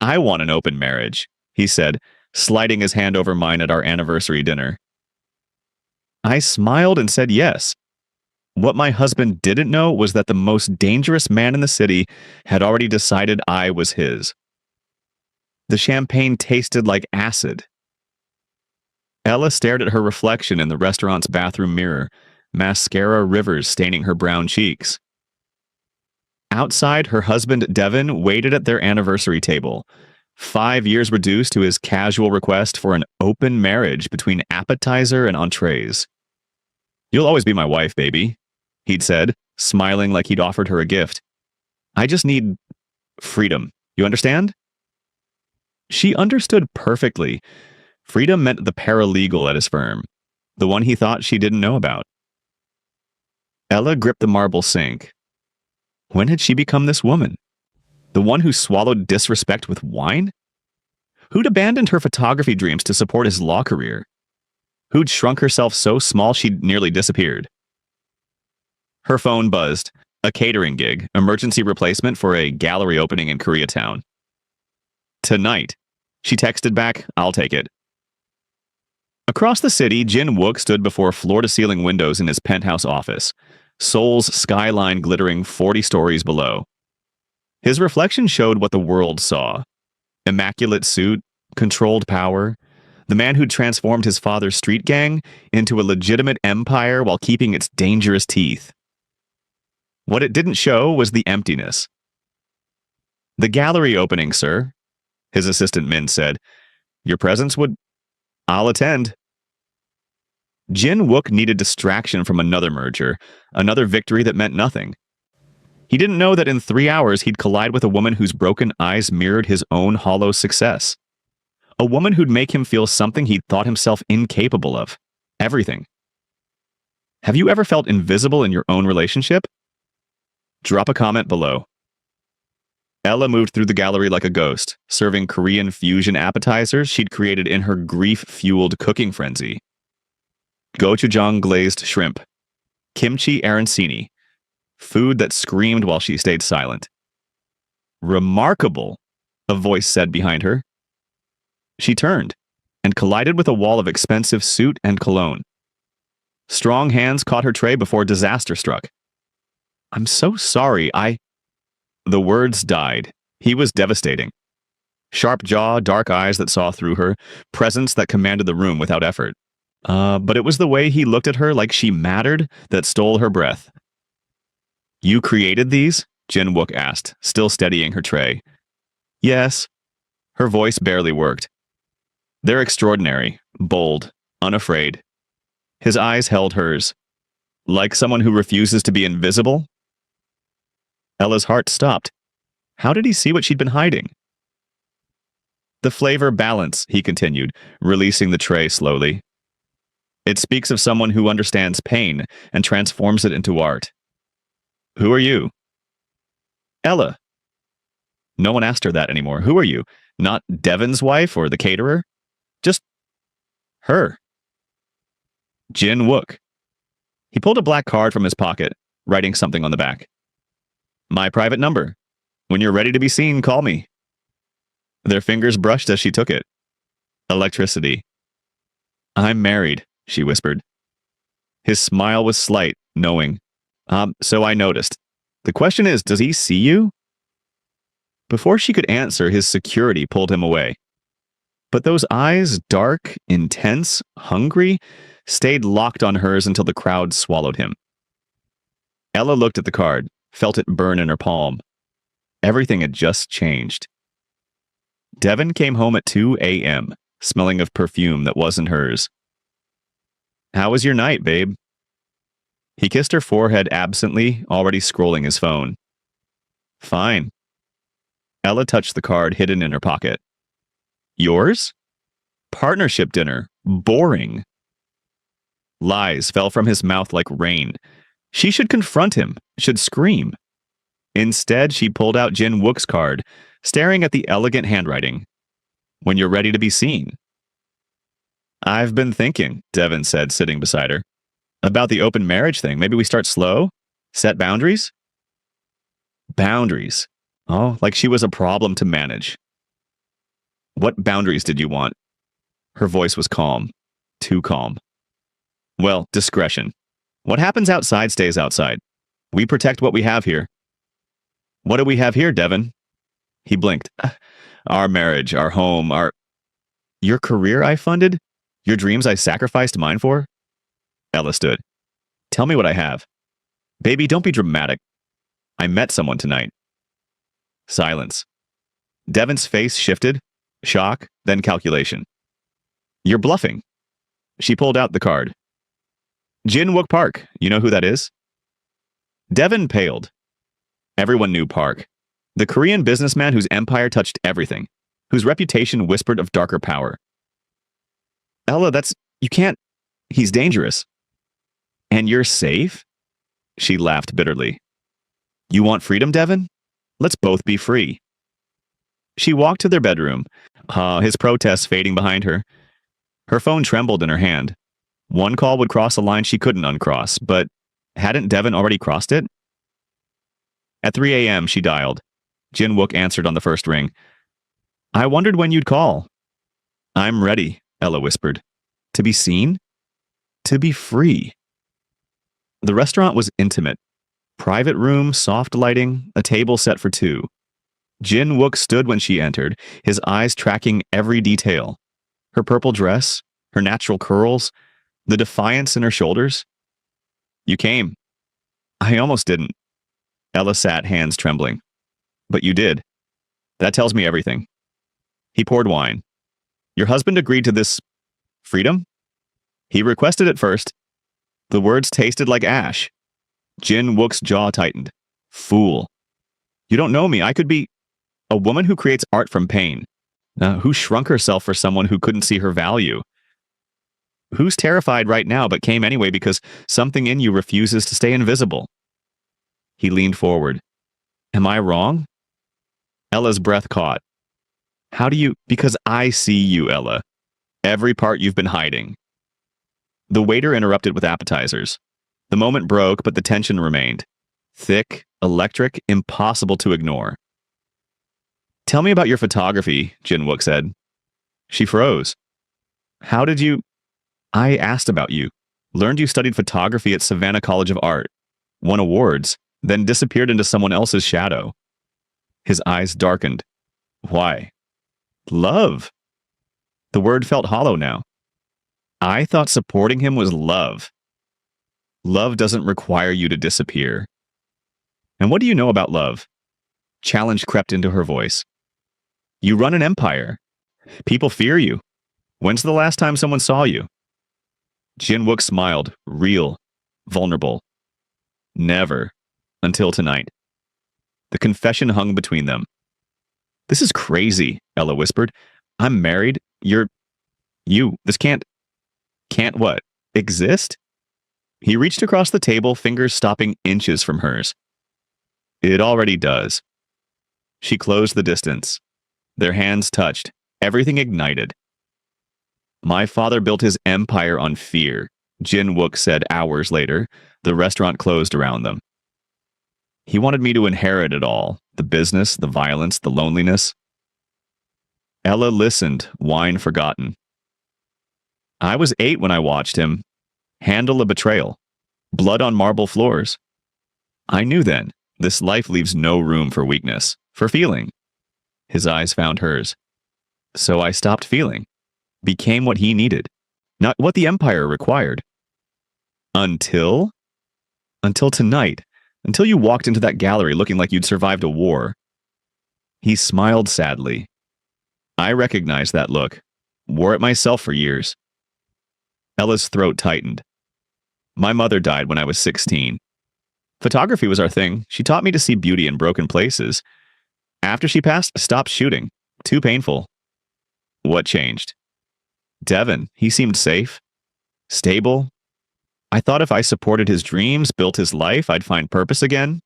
I want an open marriage, he said, sliding his hand over mine at our anniversary dinner. I smiled and said yes. What my husband didn't know was that the most dangerous man in the city had already decided I was his. The champagne tasted like acid. Ella stared at her reflection in the restaurant's bathroom mirror, mascara rivers staining her brown cheeks. Outside, her husband, Devin, waited at their anniversary table, 5 years reduced to his casual request for an open marriage between appetizer and entrees. You'll always be my wife, baby, he'd said, smiling like he'd offered her a gift. I just need freedom. You understand? She understood perfectly. Freedom meant the paralegal at his firm, the one he thought she didn't know about. Ella gripped the marble sink. When had she become this woman? The one who swallowed disrespect with wine? Who'd abandoned her photography dreams to support his law career? Who'd shrunk herself so small she'd nearly disappeared? Her phone buzzed. A catering gig, emergency replacement for a gallery opening in Koreatown. Tonight. She texted back, I'll take it. Across the city, Jin Wook stood before floor-to-ceiling windows in his penthouse office, Seoul's skyline glittering 40 stories below. His reflection showed what the world saw. Immaculate suit, controlled power, the man who'd transformed his father's street gang into a legitimate empire while keeping its dangerous teeth. What it didn't show was the emptiness. The gallery opening, sir, his assistant Min said. Your presence would... I'll attend. Jin Wook needed distraction from another merger, another victory that meant nothing. He didn't know that in 3 hours he'd collide with a woman whose broken eyes mirrored his own hollow success. A woman who'd make him feel something he'd thought himself incapable of. Everything. Have you ever felt invisible in your own relationship? Drop a comment below. Ella moved through the gallery like a ghost, serving Korean fusion appetizers she'd created in her grief-fueled cooking frenzy. Gochujang glazed shrimp. Kimchi arancini. Food that screamed while she stayed silent. Remarkable, a voice said behind her. She turned and collided with a wall of expensive suit and cologne. Strong hands caught her tray before disaster struck. I'm so sorry, The words died. He was devastating. Sharp jaw, dark eyes that saw through her, presence that commanded the room without effort. But it was the way he looked at her like she mattered that stole her breath. You created these? Jin Wook asked, still steadying her tray. Yes. Her voice barely worked. They're extraordinary, bold, unafraid. His eyes held hers. Like someone who refuses to be invisible? Ella's heart stopped. How did he see what she'd been hiding? The flavor balance, he continued, releasing the tray slowly. It speaks of someone who understands pain and transforms it into art. Who are you? Ella. No one asked her that anymore. Who are you? Not Devin's wife or the caterer? Just her. Jin Wook. He pulled a black card from his pocket, writing something on the back. My private number. When you're ready to be seen, call me. Their fingers brushed as she took it. Electricity. I'm married, she whispered. His smile was slight, knowing. So I noticed. The question is, does he see you? Before she could answer, his security pulled him away. But those eyes, dark, intense, hungry, stayed locked on hers until the crowd swallowed him. Ella looked at the card, felt it burn in her palm. Everything had just changed. Devin came home at 2 a.m., smelling of perfume that wasn't hers. How was your night, babe? He kissed her forehead absently, already scrolling his phone. Fine. Ella touched the card hidden in her pocket. Yours? Partnership dinner. Boring. Lies fell from his mouth like rain. She should confront him, should scream. Instead, she pulled out Jin Wook's card, staring at the elegant handwriting. When you're ready to be seen. I've been thinking, Devin said, sitting beside her. About the open marriage thing. Maybe we start slow? Set boundaries? Boundaries. Oh, like she was a problem to manage. What boundaries did you want? Her voice was calm. Too calm. Well, discretion. What happens outside stays outside. We protect what we have here. What do we have here, Devon? He blinked. Our marriage, our home, our... Your career I funded? Your dreams I sacrificed mine for? Ella stood. Tell me what I have. Baby, don't be dramatic. I met someone tonight. Silence. Devon's face shifted. Shock, then calculation. You're bluffing. She pulled out the card. Jin-wook Park. You know who that is? Devon paled. Everyone knew Park. The Korean businessman whose empire touched everything, whose reputation whispered of darker power. Ella, you can't... He's dangerous. And you're safe? She laughed bitterly. You want freedom, Devon? Let's both be free. She walked to their bedroom, his protests fading behind her. Her phone trembled in her hand. One call would cross a line she couldn't uncross, but hadn't Devon already crossed it? At 3 a.m., she dialed. Jin-wook answered on the first ring. I wondered when you'd call. I'm ready, Ella whispered. To be seen? To be free. The restaurant was intimate. Private room, soft lighting, a table set for two. Jin-wook stood when she entered, his eyes tracking every detail. Her purple dress, her natural curls, the defiance in her shoulders. You came. I almost didn't. Ella sat, hands trembling. But you did. That tells me everything. He poured wine. Your husband agreed to this freedom? He requested it first. The words tasted like ash. Jin-wook's jaw tightened. Fool. You don't know me. I could be a woman who creates art from pain, who shrunk herself for someone who couldn't see her value. Who's terrified right now but came anyway because something in you refuses to stay invisible? He leaned forward. Am I wrong? Ella's breath caught. How do you... Because I see you, Ella. Every part you've been hiding. The waiter interrupted with appetizers. The moment broke, but the tension remained. Thick, electric, impossible to ignore. Tell me about your photography, Jin-wook said. She froze. How did you... I asked about you. Learned you studied photography at Savannah College of Art. Won awards, then disappeared into someone else's shadow. His eyes darkened. Why? Love. The word felt hollow now. I thought supporting him was love. Love doesn't require you to disappear. And what do you know about love? Challenge crept into her voice. You run an empire. People fear you. When's the last time someone saw you? Jin-wook smiled, real, vulnerable. Never. Until tonight. The confession hung between them. This is crazy, Ella whispered. I'm married. This can't what? Exist? He reached across the table, fingers stopping inches from hers. It already does. She closed the distance. Their hands touched. Everything ignited. My father built his empire on fear, Jin-wook said hours later. The restaurant closed around them. He wanted me to inherit it all. The business, the violence, the loneliness. Ella listened, wine forgotten. I was 8 when I watched him handle a betrayal. Blood on marble floors. I knew then, this life leaves no room for weakness, for feeling. His eyes found hers. So I stopped feeling. Became what he needed. Not what the empire required. Until tonight. Until you walked into that gallery looking like you'd survived a war. He smiled sadly. I recognized that look. Wore it myself for years. Ella's throat tightened. My mother died when I was 16. Photography was our thing. She taught me to see beauty in broken places. After she passed, I stopped shooting. Too painful. What changed? Devon, he seemed safe. Stable. I thought if I supported his dreams, built his life, I'd find purpose again.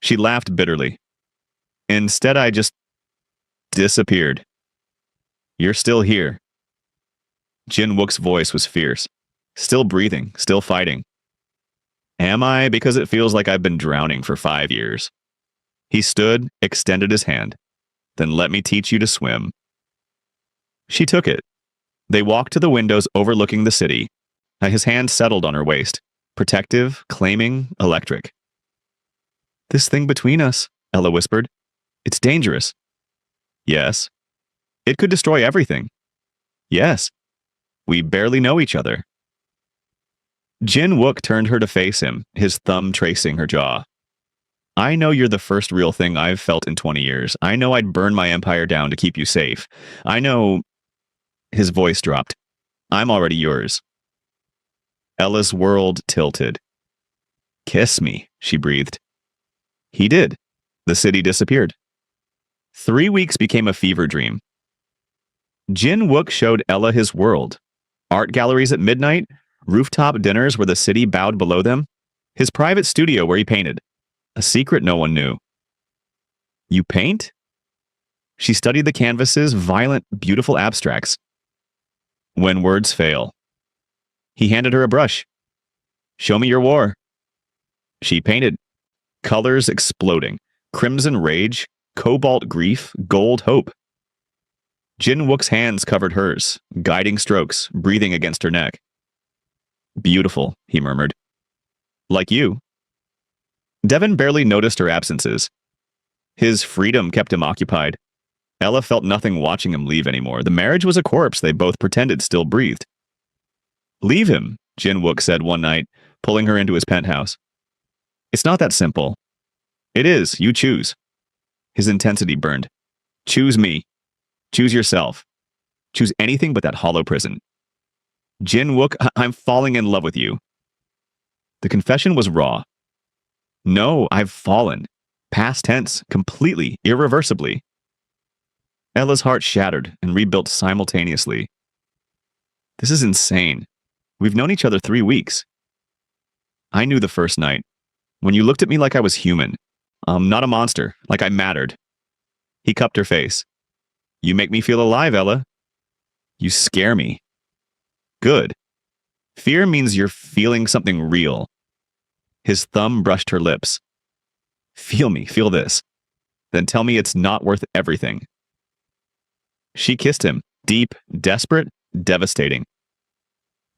She laughed bitterly. Instead, I just disappeared. You're still here. Jin-wook's voice was fierce. Still breathing, still fighting. Am I? Because it feels like I've been drowning for 5 years. He stood, extended his hand. Then let me teach you to swim. She took it. They walked to the windows overlooking the city. His hand settled on her waist. Protective, claiming, electric. This thing between us, Ella whispered. It's dangerous. Yes. It could destroy everything. Yes. We barely know each other. Jin Wook turned her to face him, his thumb tracing her jaw. I know you're the first real thing I've felt in 20 years. I know I'd burn my empire down to keep you safe. I know... His voice dropped. I'm already yours. Ella's world tilted. Kiss me, she breathed. He did. The city disappeared. 3 weeks became a fever dream. Jin Wook showed Ella his world. Art galleries at midnight, rooftop dinners where the city bowed below them, his private studio where he painted. A secret no one knew. You paint? She studied the canvases, violent, beautiful abstracts. When words fail. He handed her a brush. Show me your war. She painted. Colors exploding. Crimson rage, cobalt grief, gold hope. Jin Wook's hands covered hers, guiding strokes, breathing against her neck. Beautiful, he murmured. Like you. Devon barely noticed her absences. His freedom kept him occupied. Ella felt nothing watching him leave anymore. The marriage was a corpse they both pretended still breathed. Leave him, Jin Wook said one night, pulling her into his penthouse. It's not that simple. It is. You choose. His intensity burned. Choose me. Choose yourself. Choose anything but that hollow prison. Jin Wook, I'm falling in love with you. The confession was raw. No, I've fallen. Past tense, completely, irreversibly. Ella's heart shattered and rebuilt simultaneously. This is insane. We've known each other 3 weeks. I knew the first night, when you looked at me like I was human. Not a monster, like I mattered. He cupped her face. You make me feel alive, Ella. You scare me. Good. Fear means you're feeling something real. His thumb brushed her lips. Feel me, feel this. Then tell me it's not worth everything. She kissed him, deep, desperate, devastating.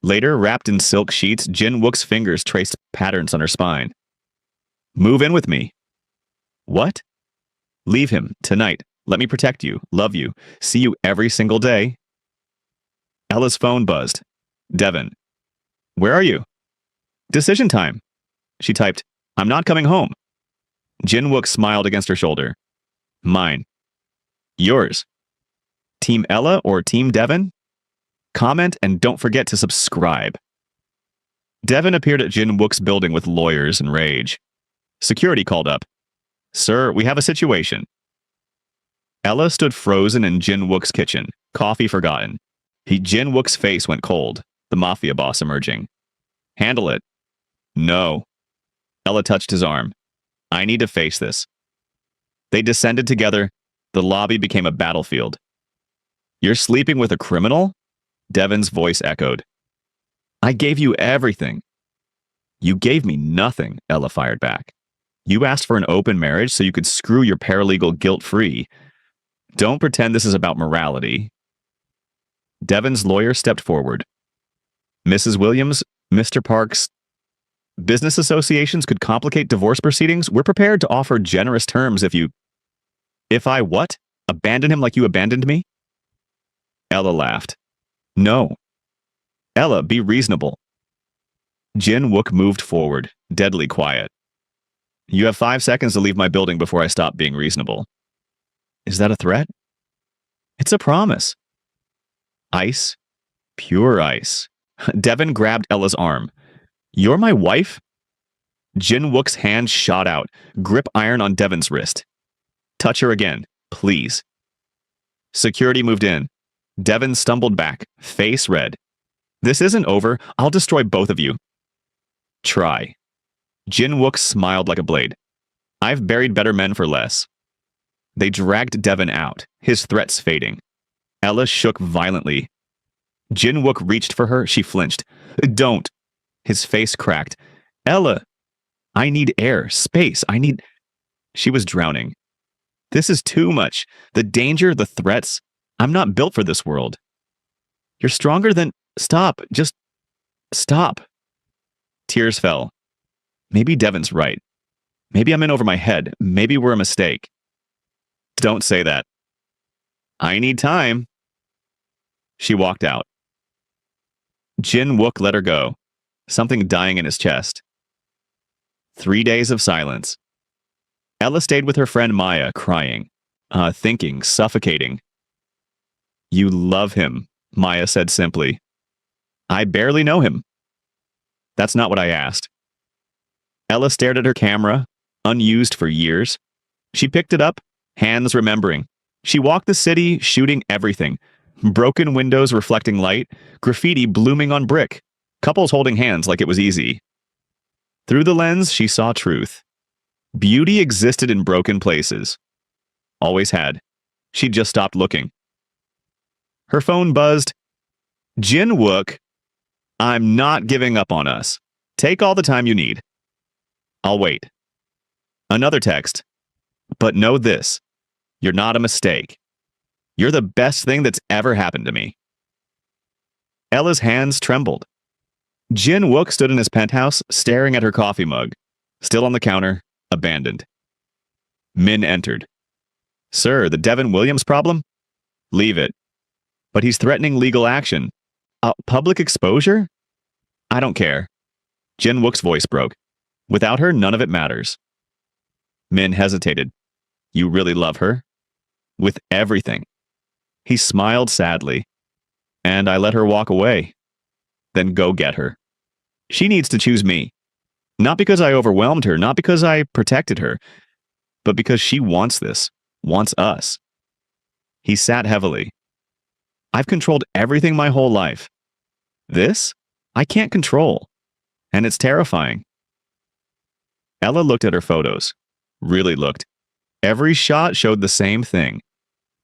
Later, wrapped in silk sheets, Jin Wook's fingers traced patterns on her spine. Move in with me. What? Leave him, tonight. Let me protect you, love you, see you every single day. Ella's phone buzzed. Devon. Where are you? Decision time. She typed, I'm not coming home. Jin Wook smiled against her shoulder. Mine. Yours. Team Ella or Team Devon? Comment and don't forget to subscribe. Devon appeared at Jin Wook's building with lawyers and rage. Security called up. Sir, we have a situation. Ella stood frozen in Jin Wook's kitchen, coffee forgotten. Jin Wook's face went cold, the Mafia boss emerging. Handle it. No. Ella touched his arm. I need to face this. They descended together. The lobby became a battlefield. You're sleeping with a criminal? Devon's voice echoed. I gave you everything. You gave me nothing, Ella fired back. You asked for an open marriage so you could screw your paralegal guilt-free. Don't pretend this is about morality. Devon's lawyer stepped forward. Mrs. Williams, Mr. Parks, business associations could complicate divorce proceedings. We're prepared to offer generous terms if you... If I what? Abandon him like you abandoned me? Ella laughed. No. Ella, be reasonable. Jin Wook moved forward, deadly quiet. You have 5 seconds to leave my building before I stop being reasonable. Is that a threat? It's a promise. Ice. Pure ice. Devon grabbed Ella's arm. You're my wife? Jin Wook's hand shot out, grip iron on Devon's wrist. Touch her again, please. Security moved in. Devon stumbled back, face red. This isn't over. I'll destroy both of you. Try. Jin Wook smiled like a blade. I've buried better men for less. They dragged Devon out, his threats fading. Ella shook violently. Jin Wook reached for her. She flinched. Don't. His face cracked. Ella. I need air, space. She was drowning. This is too much. The danger, the threats. I'm not built for this world. You're stronger than... Stop. Just stop. Tears fell. Maybe Devon's right. Maybe I'm in over my head. Maybe we're a mistake. Don't say that. I need time. She walked out. Jin Wook let her go, something dying in his chest. 3 days of silence. Ella stayed with her friend Maya, crying, thinking, suffocating. You love him, Maya said simply. I barely know him. That's not what I asked. Ella stared at her camera, unused for years. She picked it up, hands remembering. She walked the city, shooting everything. Broken windows reflecting light, graffiti blooming on brick, couples holding hands like it was easy. Through the lens, she saw truth. Beauty existed in broken places. Always had. She'd just stopped looking. Her phone buzzed. Jin Wook, I'm not giving up on us. Take all the time you need. I'll wait. Another text. But know this. You're not a mistake. You're the best thing that's ever happened to me. Ella's hands trembled. Jin Wook stood in his penthouse, staring at her coffee mug. Still on the counter, abandoned. Min entered. Sir, the Devon Williams problem? Leave it. But he's threatening legal action. Public exposure? I don't care. Jin Wook's voice broke. Without her, none of it matters. Min hesitated. You really love her? With everything. He smiled sadly. And I let her walk away. Then go get her. She needs to choose me. Not because I overwhelmed her, not because I protected her, but because she wants this, wants us. He sat heavily. I've controlled everything my whole life. This, I can't control. And it's terrifying. Ella looked at her photos. Really looked. Every shot showed the same thing.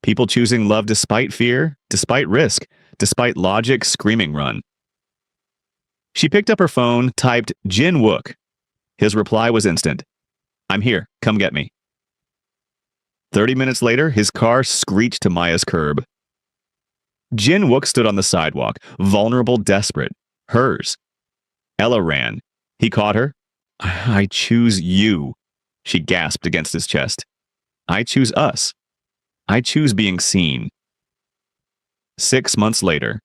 People choosing love despite fear, despite risk, despite logic screaming run. She picked up her phone, typed Jin Wook. His reply was instant. I'm here, come get me. 30 minutes later, his car screeched to Maya's curb. Jin Wook stood on the sidewalk, vulnerable, desperate. Hers. Ella ran. He caught her. I choose you, she gasped against his chest. I choose us. I choose being seen. 6 months later.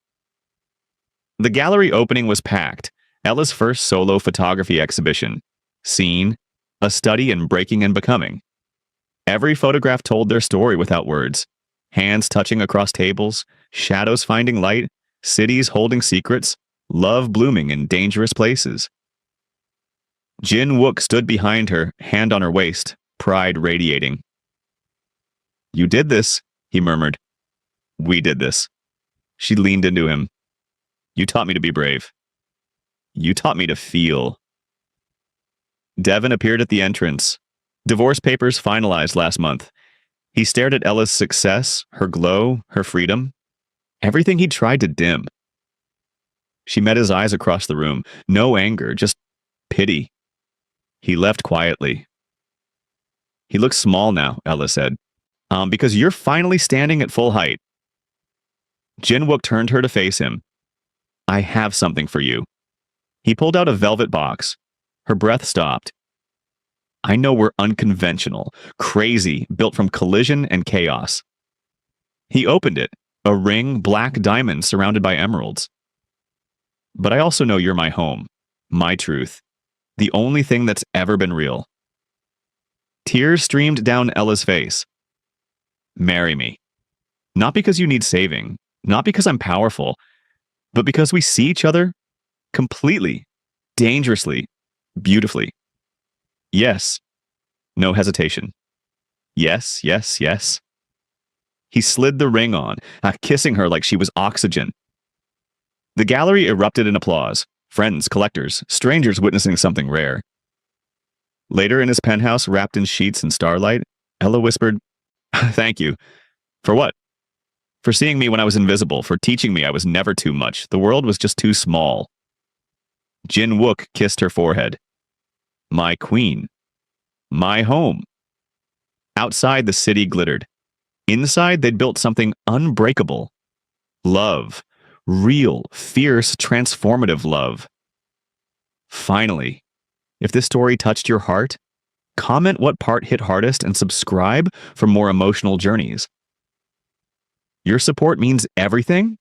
The gallery opening was packed. Ella's first solo photography exhibition. Seen, a study in breaking and becoming. Every photograph told their story without words. Hands touching across tables, shadows finding light, cities holding secrets, love blooming in dangerous places. Jin Wook stood behind her, hand on her waist, pride radiating. You did this, he murmured. We did this. She leaned into him. You taught me to be brave. You taught me to feel. Devon appeared at the entrance. Divorce papers finalized last month. He stared at Ella's success, her glow, her freedom. Everything he tried to dim. She met his eyes across the room. No anger, just pity. He left quietly. He looks small now, Ella said. Because you're finally standing at full height. Jin Wook turned her to face him. I have something for you. He pulled out a velvet box. Her breath stopped. I know we're unconventional, crazy, built from collision and chaos. He opened it, a ring, black diamond surrounded by emeralds. But I also know you're my home, my truth, the only thing that's ever been real. Tears streamed down Ella's face. Marry me. Not because you need saving, not because I'm powerful, but because we see each other completely, dangerously, beautifully. Yes. No hesitation. Yes, yes, yes. He slid the ring on, kissing her like she was oxygen. The gallery erupted in applause. Friends, collectors, strangers witnessing something rare. Later in his penthouse, wrapped in sheets and starlight, Ella whispered, Thank you. For what? For seeing me when I was invisible, for teaching me I was never too much. The world was just too small. Jin Wook kissed her forehead. My queen. My home. Outside, the city glittered. Inside, they'd built something unbreakable. Love. Real, fierce, transformative love. Finally, if this story touched your heart, comment what part hit hardest and subscribe for more emotional journeys. Your support means everything,